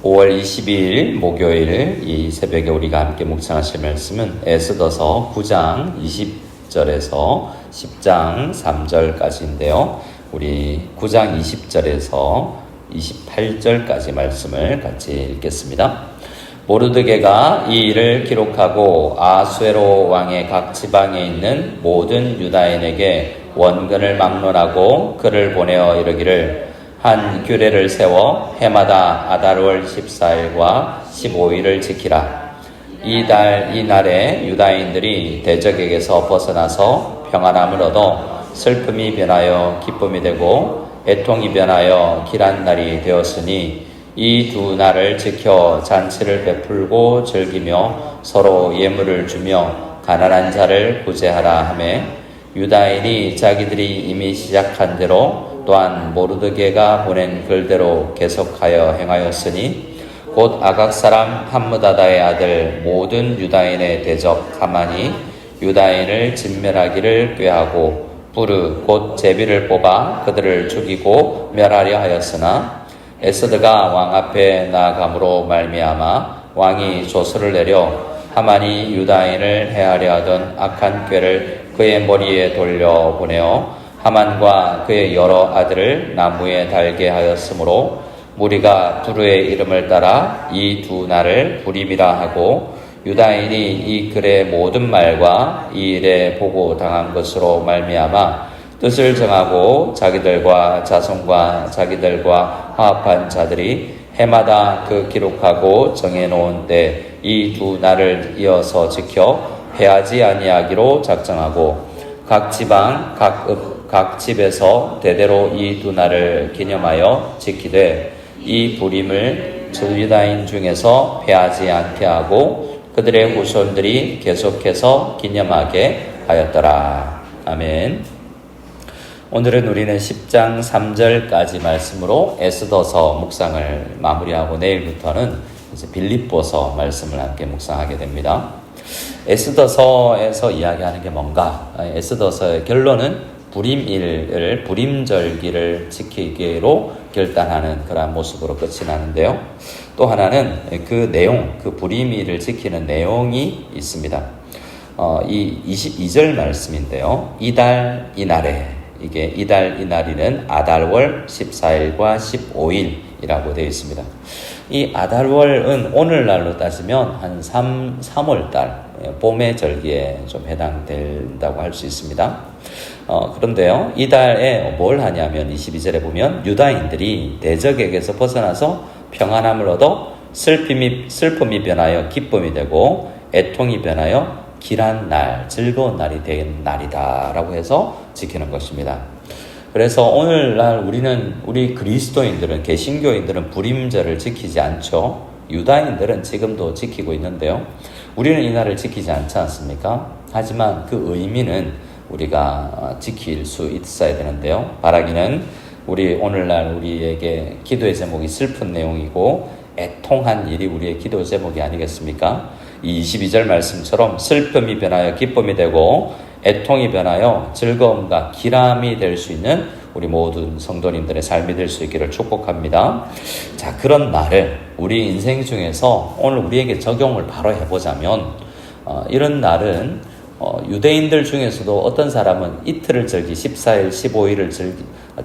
5월 22일 목요일 이 새벽에 우리가 함께 묵상하실 말씀은 에스더서 9장 20절에서 10장 3절까지인데요. 우리 9장 20절에서 28절까지 말씀을 같이 읽겠습니다. 모르드게가 이 일을 기록하고 아수에로 왕의 각 지방에 있는 모든 유다인에게 원근을 막론하고 글을 보내어 이르기를 한 규례를 세워 해마다 아달월 14일과 15일을 지키라. 이날에 유다인들이 대적에게서 벗어나서 평안함을 얻어 슬픔이 변하여 기쁨이 되고 애통이 변하여 길한 날이 되었으니 이 두 날을 지켜 잔치를 베풀고 즐기며 서로 예물을 주며 가난한 자를 구제하라 하매 유다인이 자기들이 이미 시작한 대로 또한 모르드게가 보낸 글대로 계속하여 행하였으니 곧 아각 사람 함므다다의 아들 모든 유다인의 대적 하만이 유다인을 진멸하기를 꾀하고 부르 곧 제비를 뽑아 그들을 죽이고 멸하려 하였으나 에스더가 왕 앞에 나아감으로 말미암아 왕이 조서를 내려 하만이 유다인을 해하려 하던 악한 꾀를 그의 머리에 돌려 보내어 하만과 그의 여러 아들을 나무에 달게 하였으므로 무리가 부르의 이름을 따라 이 두 날을 부림이라 하고 유다인이 이 글의 모든 말과 이 일에 보고 당한 것으로 말미암아 뜻을 정하고 자기들과 자손과 자기들과 화합한 자들이 해마다 그 기록하고 정해놓은 때 이 두 날을 이어서 지켜 해하지 아니하기로 작정하고 각 지방 각 집에서 대대로 이 두 날을 기념하여 지키되 이 부림을 유다인 중에서 패하지 않게 하고 그들의 후손들이 계속해서 기념하게 하였더라. 아멘. 오늘은 우리는 10장 3절까지 말씀으로 에스더서 묵상을 마무리하고 내일부터는 이제 빌립보서 말씀을 함께 묵상하게 됩니다. 에스더서에서 이야기하는 게 뭔가? 에스더서의 결론은 불임일을 불임절기를 지키기로 결단하는 그러한 모습으로 끝이 나는데요. 또 하나는 그 내용, 그 불임일을 지키는 내용이 있습니다. 이 22절 말씀인데요. 이달 이날에 이게 이달 이날이는 아달월 14일과 15일이라고 되어 있습니다. 이 아달월은 오늘날로 따지면 한 3월달 봄의 절기에 좀 해당된다고 할 수 있습니다. 그런데요, 이달에 뭘 하냐면 22절에 보면 유다인들이 대적에게서 벗어나서 평안함을 얻어 슬픔이 변하여 기쁨이 되고 애통이 변하여 길한 날, 즐거운 날이 된 날이다라고 해서 지키는 것입니다. 그래서 오늘날 우리 그리스도인들은, 개신교인들은 불임절을 지키지 않죠. 유다인들은 지금도 지키고 있는데요. 우리는 이 날을 지키지 않지 않습니까? 하지만 그 의미는 우리가 지킬 수 있어야 되는데요. 바라기는 우리 오늘날 우리에게 기도의 제목이 슬픈 내용이고 애통한 일이 우리의 기도 제목이 아니겠습니까? 이 22절 말씀처럼 슬픔이 변하여 기쁨이 되고 애통이 변하여 즐거움과 기람이 될 수 있는 우리 모든 성도님들의 삶이 될 수 있기를 축복합니다. 자, 그런 날을 우리 인생 중에서 오늘 우리에게 적용을 바로 해보자면 이런 날은 유대인들 중에서도 어떤 사람은 이틀을 즐기 14일, 15일을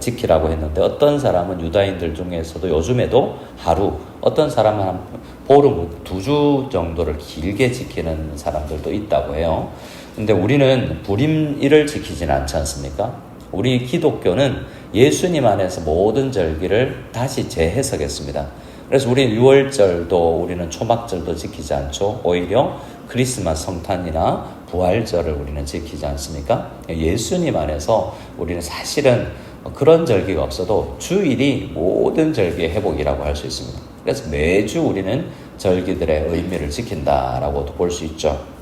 지키라고 했는데 어떤 사람은 유다인들 중에서도 요즘에도 하루, 어떤 사람은 한 보름, 2주 정도를 길게 지키는 사람들도 있다고 해요. 근데 우리는 불임일을 지키지는 않지 않습니까? 우리 기독교는 예수님 안에서 모든 절기를 다시 재해석했습니다. 그래서 우리 6월절도 우리는 초막절도 지키지 않죠. 오히려 크리스마스 성탄이나 부활절을 우리는 지키지 않습니까? 예수님 안에서 우리는 사실은 그런 절기가 없어도 주일이 모든 절기의 회복이라고 할 수 있습니다. 그래서 매주 우리는 절기들의 의미를 지킨다라고도 볼 수 있죠.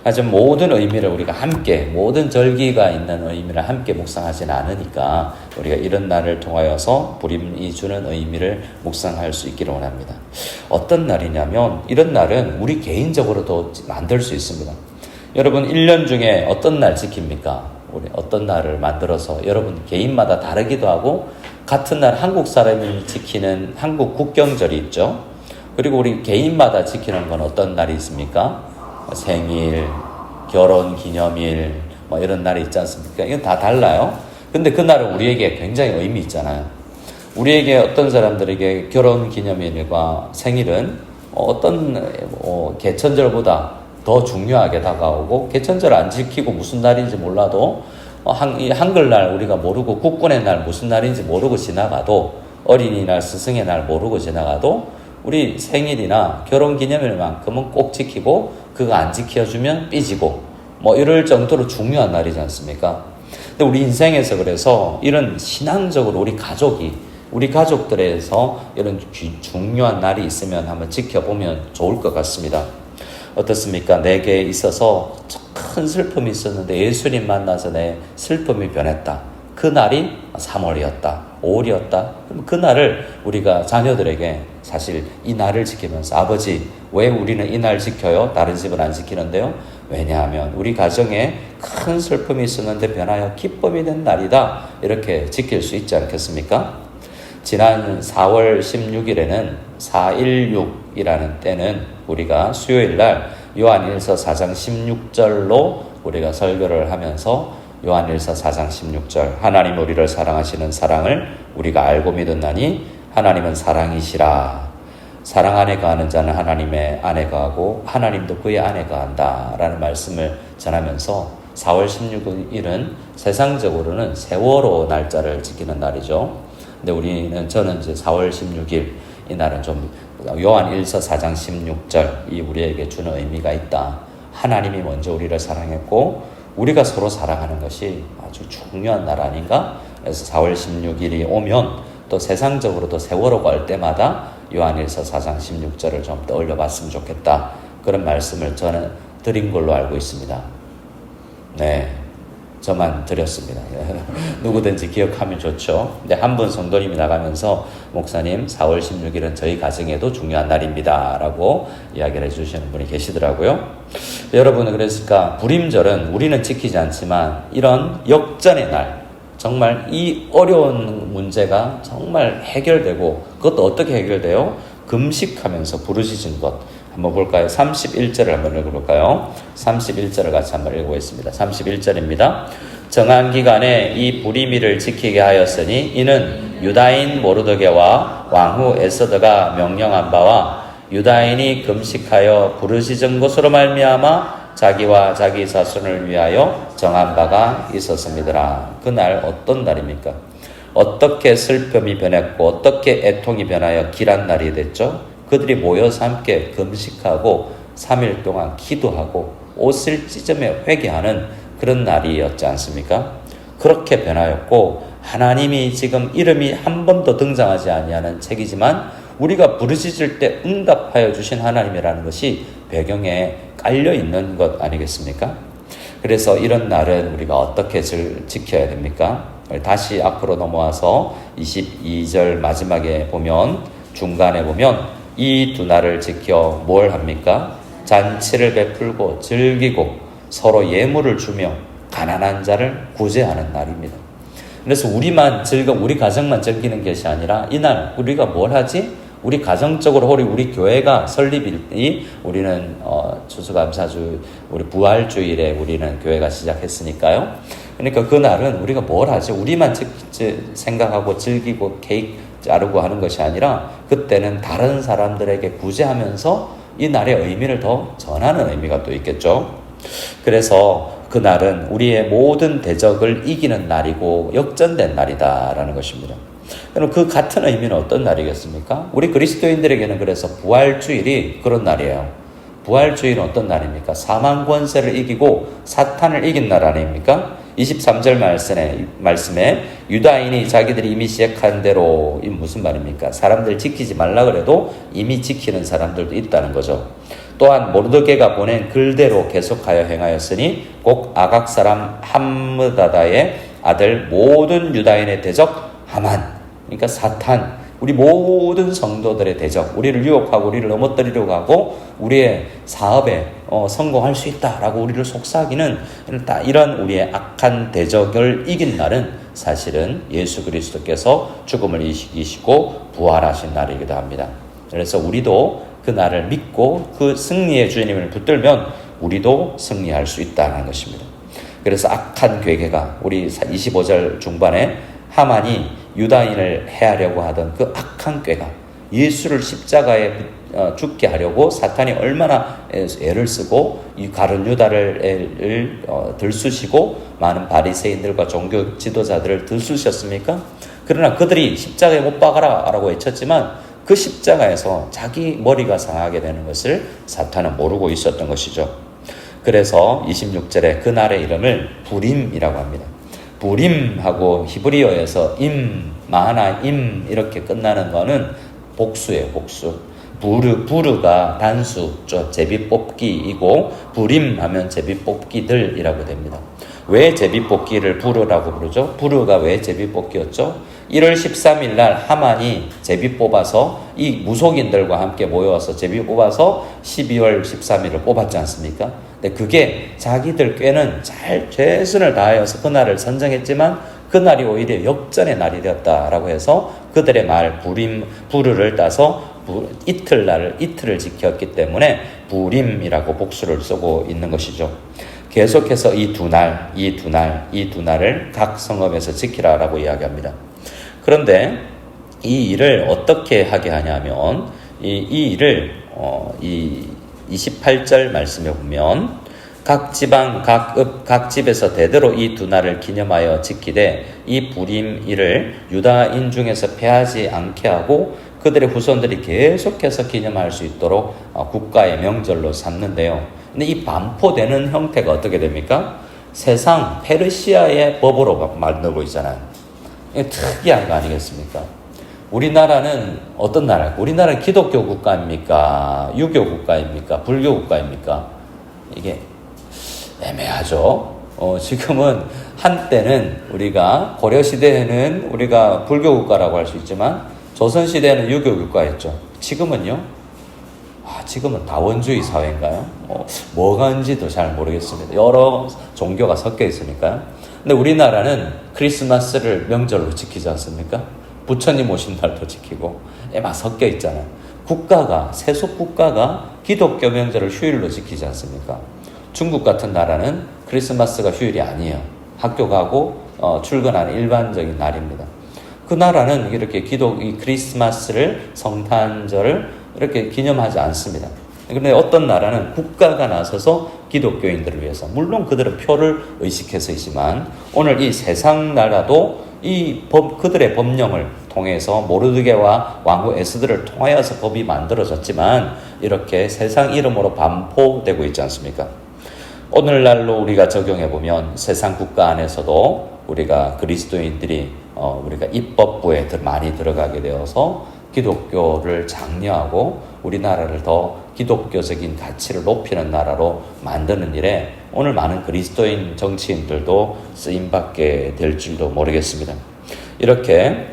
하지만 모든 의미를 우리가 함께, 모든 절기가 있는 의미를 함께 묵상하지는 않으니까 우리가 이런 날을 통하여서 불임이 주는 의미를 묵상할 수 있기를 원합니다. 어떤 날이냐면 이런 날은 우리 개인적으로도 만들 수 있습니다. 여러분 1년 중에 어떤 날 지킵니까? 우리 어떤 날을 만들어서 여러분 개인마다 다르기도 하고 같은 날 한국 사람이 지키는 한국 국경절이 있죠. 그리고 우리 개인마다 지키는 건 어떤 날이 있습니까? 생일, 결혼 기념일, 뭐 이런 날이 있지 않습니까? 이건 다 달라요. 근데 그날은 우리에게 굉장히 의미 있잖아요. 우리에게 어떤 사람들에게 결혼 기념일과 생일은 어떤 개천절보다 더 중요하게 다가오고, 개천절 안 지키고 무슨 날인지 몰라도 이 한글날 우리가 모르고 국군의 날 무슨 날인지 모르고 지나가도, 어린이날 스승의 날 모르고 지나가도 우리 생일이나 결혼기념일만큼은 꼭 지키고, 그거 안 지켜주면 삐지고 뭐 이럴 정도로 중요한 날이지 않습니까? 근데 우리 인생에서 그래서 이런 신앙적으로 우리 가족들에서 이런 중요한 날이 있으면 한번 지켜보면 좋을 것 같습니다. 어떻습니까? 내게 있어서 큰 슬픔이 있었는데 예수님 만나서 내 슬픔이 변했다. 그 날이 3월이었다. 5월이었다. 그럼 그 날을 우리가 자녀들에게 사실 이 날을 지키면서, 아버지, 왜 우리는 이 날 지켜요? 다른 집은 안 지키는데요? 왜냐하면 우리 가정에 큰 슬픔이 있었는데 변하여 기쁨이 된 날이다. 이렇게 지킬 수 있지 않겠습니까? 지난 4월 16일에는 416이라는 때는 우리가 수요일날 요한일서 4장 16절로 우리가 설교를 하면서, 요한일서 4장 16절, 하나님 우리를 사랑하시는 사랑을 우리가 알고 믿었나니 하나님은 사랑이시라. 사랑 안에 거하는 자는 하나님의 안에 거하고 하나님도 그의 안에 거한다 라는 말씀을 전하면서, 4월 16일은 세상적으로는 세월호 날짜를 지키는 날이죠. 근데 저는 이제 4월 16일 이 날은 좀 요한일서 4장 16절 이 우리에게 주는 의미가 있다. 하나님이 먼저 우리를 사랑했고 우리가 서로 사랑하는 것이 아주 중요한 날 아닌가? 그래서 4월 16일이 오면 또 세상적으로도 세월호가 올 때마다 요한일서 4장 16절을 좀 떠올려 봤으면 좋겠다. 그런 말씀을 저는 드린 걸로 알고 있습니다. 네, 저만 드렸습니다. 누구든지 기억하면 좋죠. 근데 한 분 성도님이 나가면서, 목사님 4월 16일은 저희 가정에도 중요한 날입니다 라고 이야기를 해주시는 분이 계시더라고요. 여러분은 그랬을까? 불임절은 우리는 지키지 않지만 이런 역전의 날, 정말 이 어려운 문제가 정말 해결되고, 그것도 어떻게 해결돼요? 금식하면서 부르짖은 것. 한번 볼까요? 31절을 한번 읽어볼까요? 31절을 같이 한번 읽어보겠습니다. 31절입니다. 정한 기간에 이 불임일을 지키게 하였으니 이는 유다인 모르드게와 왕후 에스더가 명령한 바와 유다인이 금식하여 부르짖은 것으로 말미암아 자기와 자기 자손을 위하여 정한 바가 있었습니다. 그날 어떤 날입니까? 어떻게 슬픔이 변했고 어떻게 애통이 변하여 길한 날이 됐죠? 그들이 모여서 함께 금식하고 3일 동안 기도하고 옷을 찢으며 회개하는 그런 날이었지 않습니까? 그렇게 변하였고, 하나님이 지금 이름이 한 번도 등장하지 아니하는 책이지만 우리가 부르짖을 때 응답하여 주신 하나님이라는 것이 배경에 깔려 있는 것 아니겠습니까? 그래서 이런 날은 우리가 어떻게 지켜야 됩니까? 다시 앞으로 넘어와서 22절 마지막에 보면, 중간에 보면 이 두 날을 지켜 뭘 합니까? 잔치를 베풀고 즐기고 서로 예물을 주며 가난한 자를 구제하는 날입니다. 그래서 우리 가정만 즐기는 것이 아니라 이날 우리가 뭘 하지? 우리 가정적으로 우리 교회가 설립이, 우리는 추수감사주, 우리 부활주일에 우리는 교회가 시작했으니까요. 그러니까 그날은 우리가 뭘 하지? 우리만 생각하고 즐기고 케이크 자르고 하는 것이 아니라, 그때는 다른 사람들에게 구제하면서 이 날의 의미를 더 전하는 의미가 또 있겠죠. 그래서 그날은 우리의 모든 대적을 이기는 날이고 역전된 날이다라는 것입니다. 그럼 그 같은 의미는 어떤 날이겠습니까? 우리 그리스도인들에게는 그래서 부활주일이 그런 날이에요. 부활주일은 어떤 날입니까? 사망 권세를 이기고 사탄을 이긴 날 아닙니까? 23절 말씀에 유다인이 자기들이 이미 시작한 대로, 이 무슨 말입니까? 사람들 지키지 말라 그래도 이미 지키는 사람들도 있다는 거죠. 또한 모르드게가 보낸 글대로 계속하여 행하였으니 꼭 아각 사람 함므다다의 아들 모든 유다인의 대적 하만, 그러니까 사탄, 우리 모든 성도들의 대적, 우리를 유혹하고 우리를 넘어뜨리려고 하고 우리의 사업에 성공할 수 있다라고 우리를 속삭이는 이런 우리의 악한 대적을 이긴 날은 사실은 예수 그리스도께서 죽음을 이기시고 부활하신 날이기도 합니다. 그래서 우리도 그 나를 믿고 그 승리의 주님을 붙들면 우리도 승리할 수 있다는 것입니다. 그래서 악한 괴계가 우리 25절 중반에 하만이 유다인을 해하려고 하던 그 악한 꾀가 예수를 십자가에 죽게 하려고 사탄이 얼마나 애를 쓰고 이 가룟 유다를 들쑤시고 많은 바리새인들과 종교 지도자들을 들쑤셨습니까? 그러나 그들이 십자가에 못 박아라 라고 외쳤지만 그 십자가에서 자기 머리가 상하게 되는 것을 사탄은 모르고 있었던 것이죠. 그래서 26절에 그날의 이름을 부림이라고 합니다. 부림하고 히브리어에서 마하나임 이렇게 끝나는 거는 복수예요, 복수. 부르가 단수, 제비뽑기이고 부림하면 제비뽑기들이라고 됩니다. 왜 제비뽑기를 부르라고 부르죠? 부르가 왜 제비뽑기였죠? 1월 13일 날 하만이 제비 뽑아서 이 무속인들과 함께 모여서 제비 뽑아서 12월 13일을 뽑았지 않습니까? 근데 그게 자기들 꾀는 잘 최선을 다하여서 그날을 선정했지만 그날이 오히려 역전의 날이 되었다라고 해서 그들의 말 부르를 따서 이틀을 지켰기 때문에 부림이라고 복수를 쓰고 있는 것이죠. 계속해서 이 두 날을 각 성읍에서 지키라라고 이야기합니다. 그런데 이 일을 어떻게 하게 하냐면 이 일을 이 28절 말씀에 보면 각 지방 각 집에서 대대로 이 두 날을 기념하여 지키되 이 부림 일을 유다인 중에서 패하지 않게 하고 그들의 후손들이 계속해서 기념할 수 있도록 국가의 명절로 삼는데요. 근데 이 반포되는 형태가 어떻게 됩니까? 세상 페르시아의 법으로 만들고 있잖아요. 이게 특이한 거 아니겠습니까? 우리나라는 어떤 나라일까? 우리나라는 기독교 국가입니까? 유교 국가입니까? 불교 국가입니까? 이게 애매하죠. 지금은 한때는 우리가 고려시대에는 우리가 불교 국가라고 할 수 있지만 조선시대에는 유교 국가였죠. 지금은요? 지금은 다원주의 사회인가요? 뭐가인지도 잘 모르겠습니다. 여러 종교가 섞여 있으니까요. 근데 우리나라는 크리스마스를 명절로 지키지 않습니까? 부처님 오신 날도 지키고 막 섞여 있잖아요. 세속 국가가 기독교 명절을 휴일로 지키지 않습니까? 중국 같은 나라는 크리스마스가 휴일이 아니에요. 학교 가고 출근하는 일반적인 날입니다. 그 나라는 이렇게 크리스마스를 성탄절을 이렇게 기념하지 않습니다. 그런데 어떤 나라는 국가가 나서서 기독교인들을 위해서, 물론 그들은 표를 의식해서이지만 오늘 이 세상 나라도 그들의 법령을 통해서 모르드게와 왕후 에스더를 통하여서 법이 만들어졌지만 이렇게 세상 이름으로 반포되고 있지 않습니까? 오늘날로 우리가 적용해보면 세상 국가 안에서도 우리가 그리스도인들이 우리가 입법부에 많이 들어가게 되어서 기독교를 장려하고 우리나라를 더 기독교적인 가치를 높이는 나라로 만드는 일에 오늘 많은 그리스도인 정치인들도 쓰임받게 될 줄도 모르겠습니다. 이렇게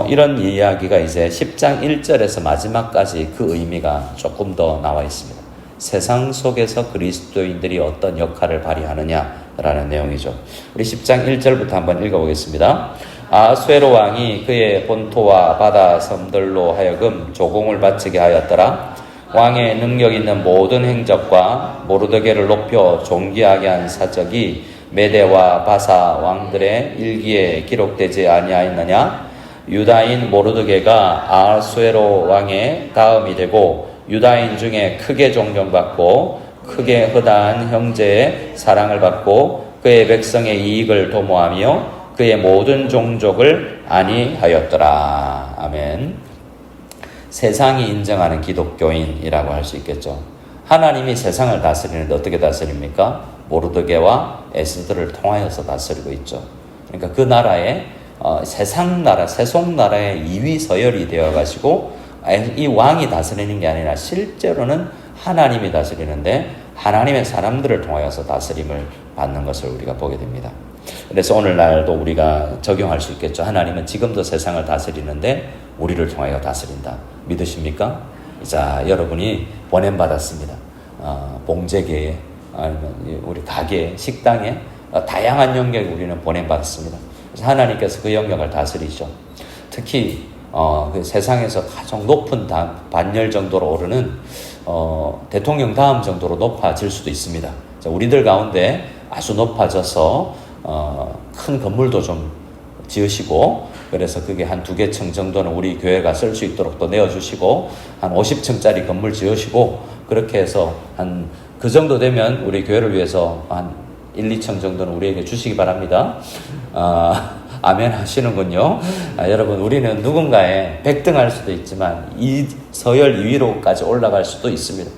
이런 이야기가 이제 10장 1절에서 마지막까지 그 의미가 조금 더 나와 있습니다. 세상 속에서 그리스도인들이 어떤 역할을 발휘하느냐라는 내용이죠. 우리 10장 1절부터 한번 읽어보겠습니다. 아수에로 왕이 그의 본토와 바다 섬들로 하여금 조공을 바치게 하였더라. 왕의 능력 있는 모든 행적과 모르드게를 높여 존귀하게 한 사적이 메대와 바사 왕들의 일기에 기록되지 아니하였느냐? 유다인 모르드게가 아수에로 왕의 다음이 되고 유다인 중에 크게 존경받고 크게 허다한 형제의 사랑을 받고 그의 백성의 이익을 도모하며 그의 모든 종족을 안위하였더라. 아멘. 세상이 인정하는 기독교인이라고 할 수 있겠죠. 하나님이 세상을 다스리는데 어떻게 다스립니까? 모르드게와 에스더를 통하여서 다스리고 있죠. 그러니까 그 나라의 세상 나라, 세속 나라의 2위 서열이 되어가지고 이 왕이 다스리는 게 아니라 실제로는 하나님이 다스리는데 하나님의 사람들을 통하여서 다스림을 받는 것을 우리가 보게 됩니다. 그래서 오늘날도 우리가 적용할 수 있겠죠. 하나님은 지금도 세상을 다스리는데 우리를 통하여 다스린다. 믿으십니까? 자, 여러분이 보냄받았습니다. 봉제계에 아니면 우리 가게, 식당에 다양한 영역에 우리는 보냄받았습니다. 그래서 하나님께서 그 영역을 다스리죠. 특히 그 세상에서 가장 높은 반열 정도로 오르는 대통령 다음 정도로 높아질 수도 있습니다. 자, 우리들 가운데 아주 높아져서 큰 건물도 좀 지으시고, 그래서 그게 한 2개 층 정도는 우리 교회가 쓸 수 있도록 또 내어주시고, 한 50층짜리 건물 지으시고, 그렇게 해서 한 그 정도 되면 우리 교회를 위해서 한 1, 2층 정도는 우리에게 주시기 바랍니다. 아멘 하시는군요. 여러분, 우리는 누군가의 백등할 수도 있지만 이 서열 2위로까지 올라갈 수도 있습니다.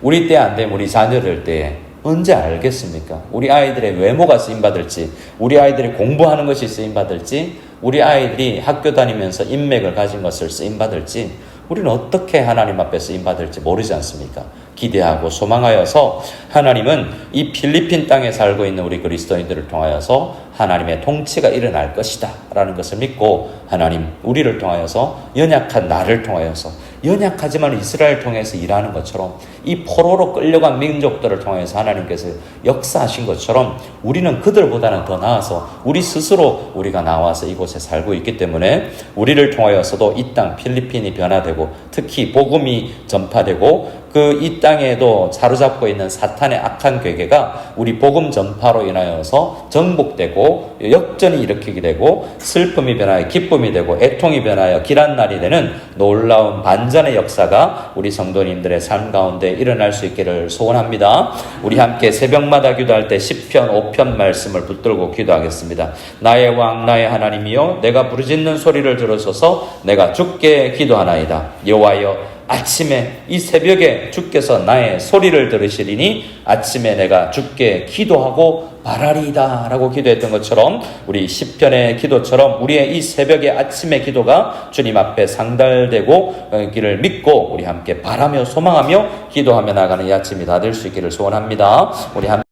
우리 때 안 되면 우리 자녀들 때 언제 알겠습니까? 우리 아이들의 외모가 쓰임받을지, 우리 아이들이 공부하는 것이 쓰임받을지, 우리 아이들이 학교 다니면서 인맥을 가진 것을 쓰임받을지, 우리는 어떻게 하나님 앞에 쓰임받을지 모르지 않습니까? 기대하고 소망하여서 하나님은 이 필리핀 땅에 살고 있는 우리 그리스도인들을 통하여서 하나님의 통치가 일어날 것이다 라는 것을 믿고, 하나님 우리를 통하여서, 연약한 나를 통하여서, 연약하지만 이스라엘 통해서 일하는 것처럼, 이 포로로 끌려간 민족들을 통해서 하나님께서 역사하신 것처럼 우리는 그들보다는 더 나아서 우리 스스로 우리가 나와서 이곳에 살고 있기 때문에 우리를 통하여서도 이 땅 필리핀이 변화되고, 특히 복음이 전파되고, 그 이 땅에도 사로잡고 있는 사탄의 악한 괴계가 우리 복음 전파로 인하여서 정복되고 역전이 일으키게 되고, 슬픔이 변하여 기쁨이 되고 애통이 변하여 길한 날이 되는 놀라운 반전의 역사가 우리 성도님들의 삶 가운데 일어날 수 있기를 소원합니다. 우리 함께 새벽마다 기도할 때 시편 5편 말씀을 붙들고 기도하겠습니다. 나의 왕 나의 하나님이여, 내가 부르짖는 소리를 들으소서. 내가 주께 기도하나이다. 여호와여, 아침에 이 새벽에 주께서 나의 소리를 들으시리니 아침에 내가 주께 기도하고 바라리이다 라고 기도했던 것처럼, 우리 시편의 기도처럼 우리의 이 새벽의 아침의 기도가 주님 앞에 상달되고 길을 믿고 우리 함께 바라며 소망하며 기도하며 나가는 이 아침이 다 될 수 있기를 소원합니다. 우리 함께